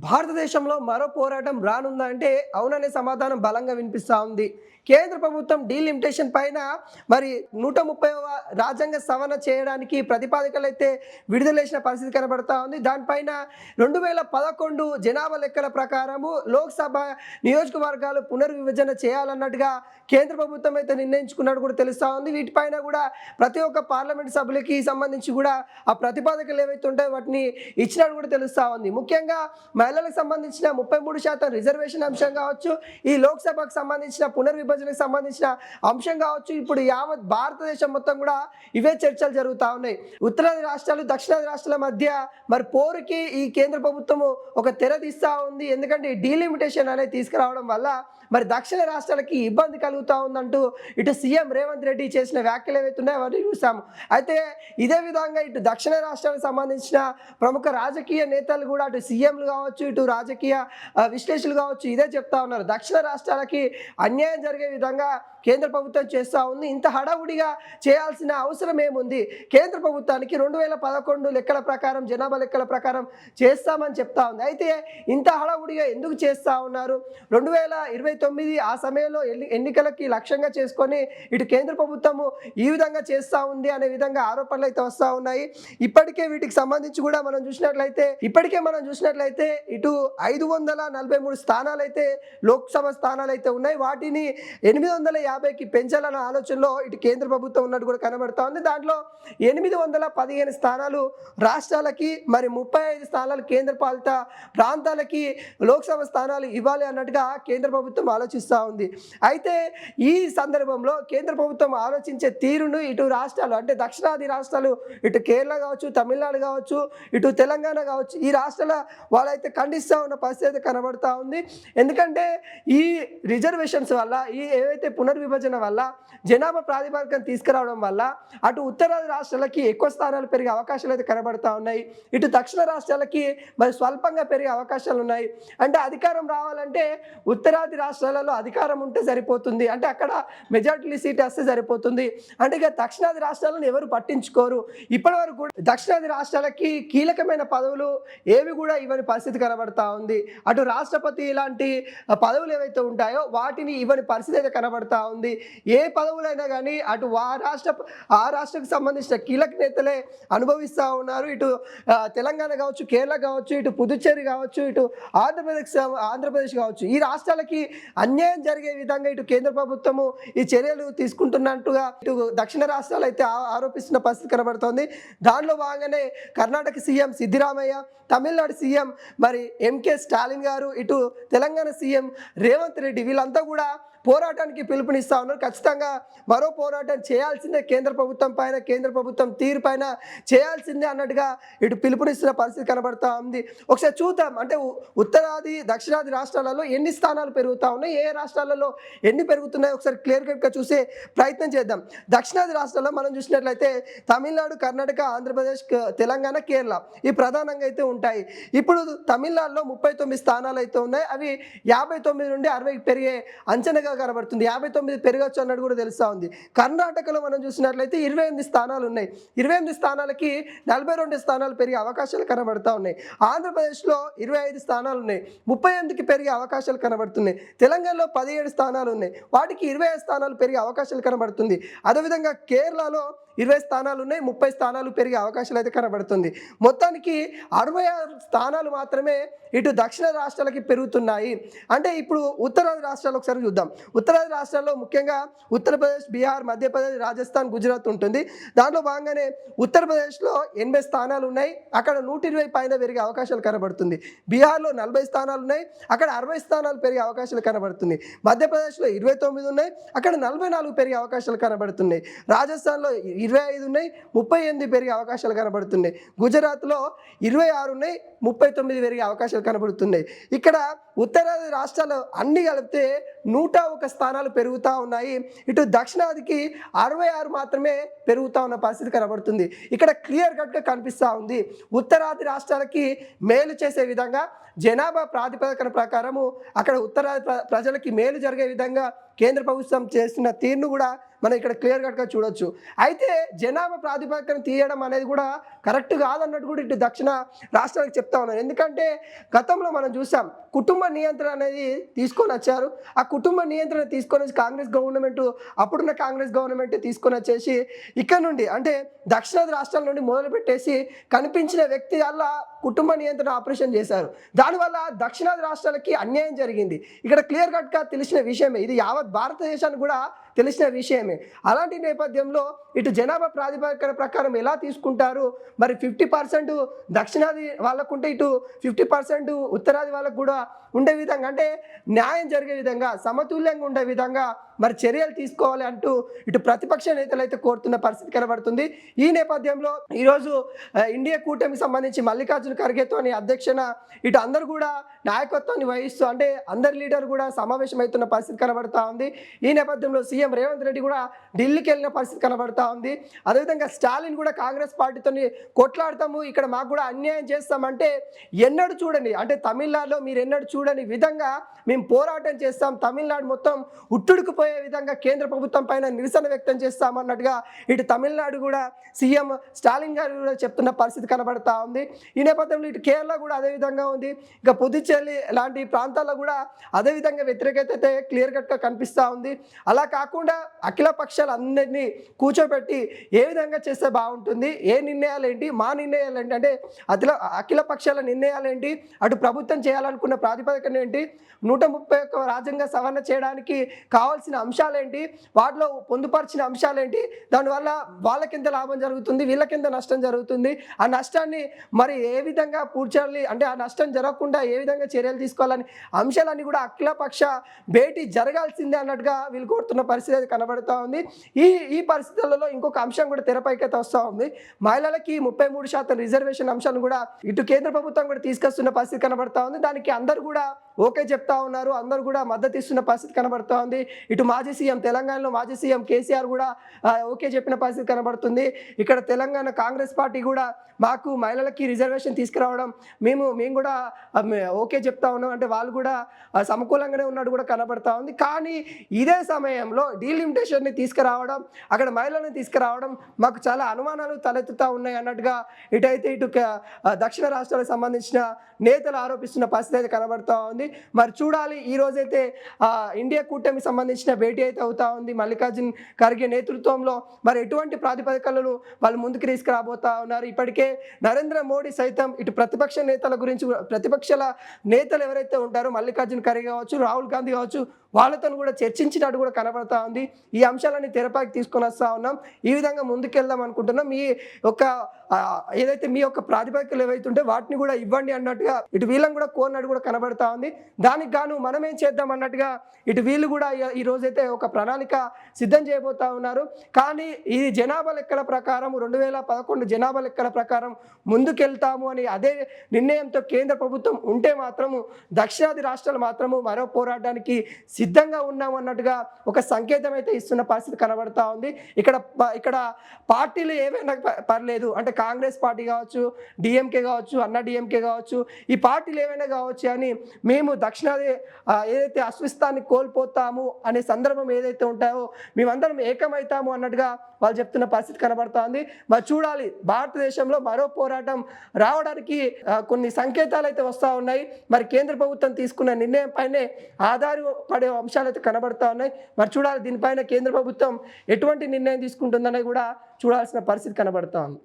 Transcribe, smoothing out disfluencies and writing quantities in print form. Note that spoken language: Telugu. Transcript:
భారతదేశంలో మరో పోరాటం రానుందా అంటే అవుననే సమాధానం బలంగా వినిపిస్తూ ఉంది. కేంద్ర ప్రభుత్వం డీలిమిటేషన్ పైన మరి 130వ రాజ్యాంగ సవరణ చేయడానికి ప్రతిపాదికలైతే విడుదల పరిస్థితి కనబడతా ఉంది. దానిపైన 2011 జనాభా లెక్కల ప్రకారము లోక్సభ నియోజకవర్గాలు పునర్విభజన చేయాలన్నట్టుగా కేంద్ర ప్రభుత్వం అయితే నిర్ణయించుకున్నట్టు కూడా తెలుస్తూ ఉంది. వీటిపైన కూడా ప్రతి ఒక్క పార్లమెంట్ సభ్యులకి సంబంధించి కూడా ఆ ప్రతిపాదకలు ఏవైతే ఉంటాయో వాటిని ఇచ్చినట్టు కూడా తెలుస్తూ ఉంది. ముఖ్యంగా మహిళలకు సంబంధించిన 33% రిజర్వేషన్ అంశం కావచ్చు, ఈ లోక్సభకు సంబంధించిన పునర్విభజనకు సంబంధించిన అంశం కావచ్చు, ఇప్పుడు యావత్ భారతదేశం మొత్తం కూడా ఇవే చర్చలు జరుగుతూ ఉన్నాయి. ఉత్తరాది రాష్ట్రాలు దక్షిణాది రాష్ట్రాల మధ్య మరి పోరుకి ఈ కేంద్ర ప్రభుత్వము ఒక తెర తీస్తూ ఉంది. ఎందుకంటే ఈ డీలిమిటేషన్ అనేది తీసుకురావడం వల్ల మరి దక్షిణ రాష్ట్రాలకి ఇబ్బంది కలుగుతూ ఉందంటూ ఇటు సీఎం రేవంత్ రెడ్డి చేసిన వ్యాఖ్యలు ఏవైతే ఉన్నాయో అవన్నీ చూసాము. అయితే ఇదే విధంగా ఇటు దక్షిణ రాష్ట్రాలకు సంబంధించిన ప్రముఖ రాజకీయ నేతలు కూడా అటు సీఎంలు కావచ్చు, ఇటు రాజకీయ విశ్లేషకులు కావచ్చు ఇదే చెప్తా ఉన్నారు. దక్షిణ రాష్ట్రాలకి అన్యాయం జరిగే విధంగా కేంద్ర ప్రభుత్వం చేస్తూ ఉంది. ఇంత హడావుడిగా చేయాల్సిన అవసరం ఏముంది? కేంద్ర ప్రభుత్వానికి 2011 లెక్కల ప్రకారం జనాభా లెక్కల ప్రకారం చేస్తామని చెప్తా ఉంది. అయితే ఇంత హడావుడిగా ఎందుకు చేస్తూ ఉన్నారు? 2029 ఆ సమయంలో ఎన్నికలకి లక్ష్యంగా చేసుకొని ఇటు కేంద్ర ప్రభుత్వము ఈ విధంగా చేస్తూ ఉంది అనే విధంగా ఆరోపణలు అయితే వస్తూ ఉన్నాయి. ఇప్పటికే వీటికి సంబంధించి కూడా మనం చూసినట్లయితే ఇటు 543 స్థానాలు అయితే లోక్సభ స్థానాలు అయితే ఉన్నాయి. వాటిని 850కి పెంచాలన్న ఆలోచనలో ఇటు కేంద్ర ప్రభుత్వం ఉన్నట్టు కూడా కనబడతా ఉంది. దాంట్లో 815 స్థానాలు రాష్ట్రాలకి, మరి 35 స్థానాలు కేంద్ర పాలిత ప్రాంతాలకి లోక్సభ స్థానాలు ఇవ్వాలి అన్నట్టుగా కేంద్ర ప్రభుత్వం ఆలోచిస్తూ ఉంది. అయితే ఈ సందర్భంలో కేంద్ర ప్రభుత్వం ఆలోచించే తీరును ఇటు రాష్ట్రాలు అంటే దక్షిణాది రాష్ట్రాలు ఇటు కేరళ కావచ్చు, తమిళనాడు కావచ్చు, ఇటు తెలంగాణ కావచ్చు, ఈ రాష్ట్రాల వాళ్ళైతే ఖండిస్తూ ఉన్న పరిస్థితి అయితే కనబడతా ఉంది. ఎందుకంటే ఈ రిజర్వేషన్స్ వల్ల, ఈ ఏవైతే పునర్విభజన వల్ల జనాభా ప్రాతిపదికన తీసుకురావడం వల్ల అటు ఉత్తరాది రాష్ట్రాలకి ఎక్కువ స్థానాలు పెరిగే అవకాశాలు అయితే కనబడతా ఉన్నాయి. ఇటు దక్షిణ రాష్ట్రాలకి మరి స్వల్పంగా పెరిగే అవకాశాలు ఉన్నాయి. అంటే అధికారం రావాలంటే ఉత్తరాది రాష్ట్రాలలో అధికారం ఉంటే సరిపోతుంది, అంటే అక్కడ మెజారిటీ సీట్ వస్తే సరిపోతుంది. అంటే ఇక దక్షిణాది రాష్ట్రాలను ఎవరు పట్టించుకోరు. ఇప్పటి వరకు కూడా దక్షిణాది రాష్ట్రాలకి కీలకమైన పదవులు ఏవి కూడా ఇవ్వని పరిస్థితి కనబడతా ఉంది. అటు రాష్ట్రపతి ఇలాంటి పదవులు ఏవైతే ఉంటాయో వాటిని ఇవ్వని పరిస్థితి అయితే కనబడతా ఉంది. ఏ పదవులైనా కానీ అటు ఆ రాష్ట్రానికి సంబంధించిన కీలక నేతలే అనుభవిస్తూ ఉన్నారు. ఇటు తెలంగాణ కావచ్చు, కేరళ కావచ్చు, ఇటు పుదుచ్చేరి కావచ్చు, ఇటు ఆంధ్రప్రదేశ్ కావచ్చు, ఈ రాష్ట్రాలకి అన్యాయం జరిగే విధంగా ఇటు కేంద్ర ప్రభుత్వము ఈ చర్యలు తీసుకుంటున్నట్టుగా ఇటు దక్షిణ రాష్ట్రాలు అయితే ఆరోపిస్తున్న పరిస్థితి కనబడుతోంది. దానిలో భాగంగానే కర్ణాటక సీఎం సిద్దిరామయ్య, తమిళనాడు సీఎం మరి ఎంకే స్టాలిన్ గారు, ఇటు తెలంగాణ సీఎం రేవంత్ రెడ్డి వీళ్ళంతా కూడా పోరాటానికి పిలుపునిస్తా ఉన్నారు. ఖచ్చితంగా మరో పోరాటం చేయాల్సిందే కేంద్ర ప్రభుత్వం పైన, కేంద్ర ప్రభుత్వం తీరు పైన చేయాల్సిందే అన్నట్టుగా ఇటు పిలుపునిస్తున్న పరిస్థితి కనబడతా ఉంది. ఒకసారి చూద్దాం, అంటే ఉత్తరాది దక్షిణాది రాష్ట్రాలలో ఎన్ని స్థానాలు పెరుగుతూ ఉన్నాయి, ఏ రాష్ట్రాలలో ఎన్ని పెరుగుతున్నాయి ఒకసారి క్లియర్ కట్గా చూసే ప్రయత్నం చేద్దాం. దక్షిణాది రాష్ట్రాల్లో మనం చూసినట్లయితే తమిళనాడు, కర్ణాటక, ఆంధ్రప్రదేశ్, తెలంగాణ, కేరళ ఈ ప్రధానంగా అయితే ఉంటాయి. ఇప్పుడు తమిళనాడులో 39 స్థానాలు అయితే ఉన్నాయి. అవి 59 నుండి 60 పెరిగే అంచనాగా కనబడుతుంది. 59 పెరగచ్చు అన్నట్టు కూడా తెలుస్తూ ఉంది. కర్ణాటకలో మనం చూసినట్లయితే 28 స్థానాలు ఉన్నాయి. 28 స్థానాలకి 42 స్థానాలు పెరిగే అవకాశాలు కనబడతా ఉన్నాయి. ఆంధ్రప్రదేశ్లో 25 స్థానాలు ఉన్నాయి, 38కి పెరిగే అవకాశాలు కనబడుతున్నాయి. తెలంగాణలో 17 స్థానాలు ఉన్నాయి, వాటికి 25 స్థానాలు పెరిగే అవకాశాలు కనబడుతుంది. అదేవిధంగా కేరళలో 20 స్థానాలు ఉన్నాయి, 30 స్థానాలు పెరిగే అవకాశాలు అయితే కనబడుతుంది. మొత్తానికి 66 స్థానాలు మాత్రమే ఇటు దక్షిణ రాష్ట్రాలకి పెరుగుతున్నాయి. అంటే ఇప్పుడు ఉత్తరాది రాష్ట్రాలు ఒకసారి చూద్దాం. ఉత్తరాది రాష్ట్రాల్లో ముఖ్యంగా ఉత్తరప్రదేశ్, బీహార్, మధ్యప్రదేశ్, రాజస్థాన్, గుజరాత్ ఉంటుంది. దాంట్లో భాగంగానే ఉత్తరప్రదేశ్లో 80 స్థానాలు ఉన్నాయి, అక్కడ 120 పైన పెరిగే అవకాశాలు కనబడుతుంది. బీహార్లో 40 స్థానాలు ఉన్నాయి, అక్కడ 60 స్థానాలు పెరిగే అవకాశాలు కనబడుతుంది. మధ్యప్రదేశ్లో 29 ఉన్నాయి, అక్కడ 44 పెరిగే అవకాశాలు కనబడుతున్నాయి. రాజస్థాన్లో 25 ఉన్నాయి, 38 పెరిగే అవకాశాలు కనబడుతున్నాయి. గుజరాత్లో 26 ఉన్నాయి, 39 పెరిగే అవకాశాలు కనబడుతున్నాయి. ఇక్కడ ఉత్తరాది రాష్ట్రాలు అన్ని కలిపితే 101 స్థానాలు పెరుగుతూ ఉన్నాయి. ఇటు దక్షిణాదికి 66 మాత్రమే పెరుగుతూ ఉన్న పరిస్థితి కనబడుతుంది. ఇక్కడ క్లియర్ కట్గా కనిపిస్తూ ఉంది. ఉత్తరాది రాష్ట్రాలకి మేలు చేసే విధంగా జనాభా ప్రాతిపదికన ప్రకారము అక్కడ ఉత్తరాది ప్రజలకి మేలు జరిగే విధంగా కేంద్ర ప్రభుత్వం చేస్తున్న తీరును కూడా మనం ఇక్కడ క్లియర్ కట్గా చూడొచ్చు. అయితే జనాభా ప్రాతిపదికన తీయడం అనేది కూడా కరెక్ట్ కాదన్నట్టు కూడా ఇటు దక్షిణ రాష్ట్రాలకు చెప్తా ఉన్నారు. ఎందుకంటే గతంలో మనం చూసాం కుటుంబ నియంత్రణ అనేది తీసుకొని వచ్చారు. ఆ కుటుంబ నియంత్రణ తీసుకొని వచ్చి కాంగ్రెస్ గవర్నమెంట్, అప్పుడున్న కాంగ్రెస్ గవర్నమెంట్ తీసుకొని వచ్చేసి ఇక్కడ నుండి అంటే దక్షిణాది రాష్ట్రాల నుండి మొదలుపెట్టేసి కనిపించిన వ్యక్తి వల్ల కుటుంబ నియంత్రణ ఆపరేషన్ చేశారు. దానివల్ల దక్షిణాది రాష్ట్రాలకి అన్యాయం జరిగింది. ఇక్కడ క్లియర్ కట్గా తెలిసిన విషయమే, ఇది యావత్ భారతదేశానికి కూడా తెలిసిన విషయమే. అలాంటి నేపథ్యంలో ఇటు జనాభా ప్రాతిపదికన ప్రకారం ఎలా తీసుకుంటారు, మరి 50% దక్షిణాది వాళ్ళకుంటే ఇటు 50% ఉత్తరాది వాళ్ళకు కూడా ఉండే విధంగా, అంటే న్యాయం జరిగే విధంగా, సమతుల్యంగా ఉండే విధంగా మరి చర్యలు తీసుకోవాలి అంటూ ఇటు ప్రతిపక్ష నేతలు అయితే కోరుతున్న పరిస్థితి కనబడుతుంది. ఈ నేపథ్యంలో ఈరోజు ఇండియా కూటమికి సంబంధించి మల్లికార్జున ఖర్గేతోని అధ్యక్షన ఇటు అందరూ కూడా నాయకత్వాన్ని వహిస్తూ అంటే అందరి లీడర్ కూడా సమావేశమవుతున్న పరిస్థితి కనబడతా ఉంది. ఈ నేపథ్యంలో సీఎం రేవంత్ రెడ్డి కూడా ఢిల్లీకి వెళ్ళిన పరిస్థితి కనబడతా ఉంది. అదేవిధంగా స్టాలిన్ కూడా కాంగ్రెస్ పార్టీతో కొట్లాడతాము, ఇక్కడ మాకు కూడా అన్యాయం చేస్తామంటే ఎన్నడూ చూడండి, అంటే తమిళనాడులో మీరు ఎన్నడూ చూడని విధంగా మేము పోరాటం చేస్తాం, తమిళనాడు మొత్తం ఉట్టుడుకుపోయే విధంగా కేంద్ర ప్రభుత్వం పైన నిరసన వ్యక్తం చేస్తామన్నట్టుగా ఇటు తమిళనాడు కూడా సీఎం స్టాలిన్ గారు కూడా చెప్తున్న పరిస్థితి కనబడతా ఉంది. ఈ నేపథ్యంలో ఇటు కేరళ కూడా అదేవిధంగా ఉంది. ఇక పుదుచ్చేరి లాంటి ప్రాంతాల్లో కూడా అదేవిధంగా వ్యతిరేకత అయితే క్లియర్ కట్గా కనిపిస్తూ ఉంది. అలా కాకుండా అఖిల పక్షాలు అందరినీ కూర్చోబెట్టి ఏ విధంగా చేస్తే బాగుంటుంది, ఏ నిర్ణయాలు ఏంటి, మా నిర్ణయాలు ఏంటి, అంటే అఖిల పక్షాల నిర్ణయాలు ఏంటి, అటు ప్రభుత్వం చేయాలనుకున్న ప్రాతిపదికన ఏంటి, 131 రాజ్యాంగ సవరణ చేయడానికి కావాల్సిన అంశాలేంటి, వాటిలో పొందుపరిచిన అంశాలేంటి, దానివల్ల వాళ్ళకింత లాభం జరుగుతుంది, వీళ్ళకింత నష్టం జరుగుతుంది, ఆ నష్టాన్ని మరి ఏ విధంగా పూడ్చాలి, అంటే ఆ నష్టం జరగకుండా ఏ విధంగా చర్యలు తీసుకోవాలని అంశాలన్నీ కూడా అఖిలపక్ష భేటీ జరగాల్సిందే అన్నట్టుగా వీళ్ళు కోరుతున్న పరిస్థితి అయితే కనబడుతూ ఉంది. ఈ పరిస్థితులలో ఇంకొక అంశం కూడా తెరపైకైతే వస్తూ ఉంది. మహిళలకి 33% రిజర్వేషన్ అంశాన్ని కూడా ఇటు కేంద్ర ప్రభుత్వం కూడా తీసుకొస్తున్న పరిస్థితి కనబడతా ఉంది. దానికి అందరూ కూడా ఓకే చెప్తా ఉన్నారు, అందరూ కూడా మద్దతు ఇస్తున్న పరిస్థితి కనబడుతూ ఉంది. ఇటు మాజీ సీఎం, తెలంగాణలో మాజీ సీఎం కేసీఆర్ కూడా ఓకే చెప్పిన పరిస్థితి కనబడుతుంది. ఇక్కడ తెలంగాణ కాంగ్రెస్ పార్టీ కూడా మాకు మహిళలకి రిజర్వేషన్ తీసుకురావడం మేము కూడా ఓకే చెప్తా ఉన్నాం, అంటే వాళ్ళు కూడా సమకూలంగానే ఉన్నట్టు కూడా కనబడతా ఉంది. కానీ ఇదే సమయంలో డీలిమిటేషన్ని తీసుకురావడం, అక్కడ మహిళలను తీసుకురావడం మాకు చాలా అనుమానాలు తలెత్తుతూ ఉన్నాయి అన్నట్టుగా ఇటు దక్షిణ రాష్ట్రాలకు సంబంధించిన నేతలు ఆరోపిస్తున్న పరిస్థితి అయితే కనబడుతూ ఉంది. మరి చూడాలి, ఈ రోజైతే ఇండియా కూటమికి సంబంధించిన భేటీ అయితే అవుతా ఉంది మల్లికార్జున్ ఖర్గే నేతృత్వంలో. మరి ఎటువంటి ప్రాతిపదికలను వాళ్ళు ముందుకు తీసుకురాబోతా ఉన్నారు. ఇప్పటికే నరేంద్ర మోడీ సైతం ఇటు ప్రతిపక్ష నేతల గురించి, ప్రతిపక్షాల నేతలు ఎవరైతే ఉంటారో మల్లికార్జున్ ఖర్గే కావచ్చు, రాహుల్ గాంధీ కావచ్చు, వాళ్ళతో కూడా చర్చించినట్టు కూడా కనబడతా ఉంది. ఈ అంశాలన్నీ తెరపైకి తీసుకొని వస్తూ ఉన్నాం. ఈ విధంగా ముందుకెళ్దాం అనుకుంటున్నాం. మీ యొక్క ఏదైతే మీ యొక్క ప్రాతిపదికలు ఏవైతే ఉంటే వాటిని కూడా ఇవ్వండి అన్నట్టుగా ఇటు వీళ్ళని కూడా కోరినట్టు కూడా కనబడతా ఉంది. దానికి గాను మనం ఏం చేద్దాం అన్నట్టుగా ఇటు వీళ్ళు కూడా ఈ రోజైతే ఒక ప్రణాళిక సిద్ధం చేయబోతా ఉన్నారు. కానీ ఈ జనాభా లెక్కల ప్రకారం 2011 జనాభా లెక్కల ప్రకారం ముందుకెళ్తాము అని అదే నిర్ణయంతో కేంద్ర ప్రభుత్వం ఉంటే మాత్రము దక్షిణాది రాష్ట్రాలు మాత్రము మరో పోరాటానికి సిద్ధంగా ఉన్నాము అన్నట్టుగా ఒక సంకేతం అయితే ఇస్తున్న పరిస్థితి కనబడతా ఉంది. ఇక్కడ పార్టీలు ఏమైనా పర్లేదు, అంటే కాంగ్రెస్ పార్టీ కావచ్చు, డిఎంకే కావచ్చు, అన్నా డిఎంకే కావచ్చు, ఈ పార్టీలు ఏమైనా కావచ్చు అని మేము దక్షిణాది ఏదైతే అస్వస్థాన్ని కోల్పోతాము అనే సందర్భం ఏదైతే ఉంటాయో మేమందరం ఏకమవుతాము అన్నట్టుగా వాళ్ళు చెప్తున్న పరిస్థితి కనబడతా ఉంది. మరి చూడాలి, భారతదేశంలో మరో పోరాటం రావడానికి కొన్ని సంకేతాలు అయితే వస్తూ ఉన్నాయి. మరి కేంద్ర ప్రభుత్వం తీసుకున్న నిర్ణయం పైనే ఆధారపడే అంశాలు అయితే కనబడతా ఉన్నాయి. మరి చూడాలి, దీనిపైన కేంద్ర ప్రభుత్వం ఎటువంటి నిర్ణయం తీసుకుంటుందనేది కూడా చూడాల్సిన పరిస్థితి కనబడతా ఉంది.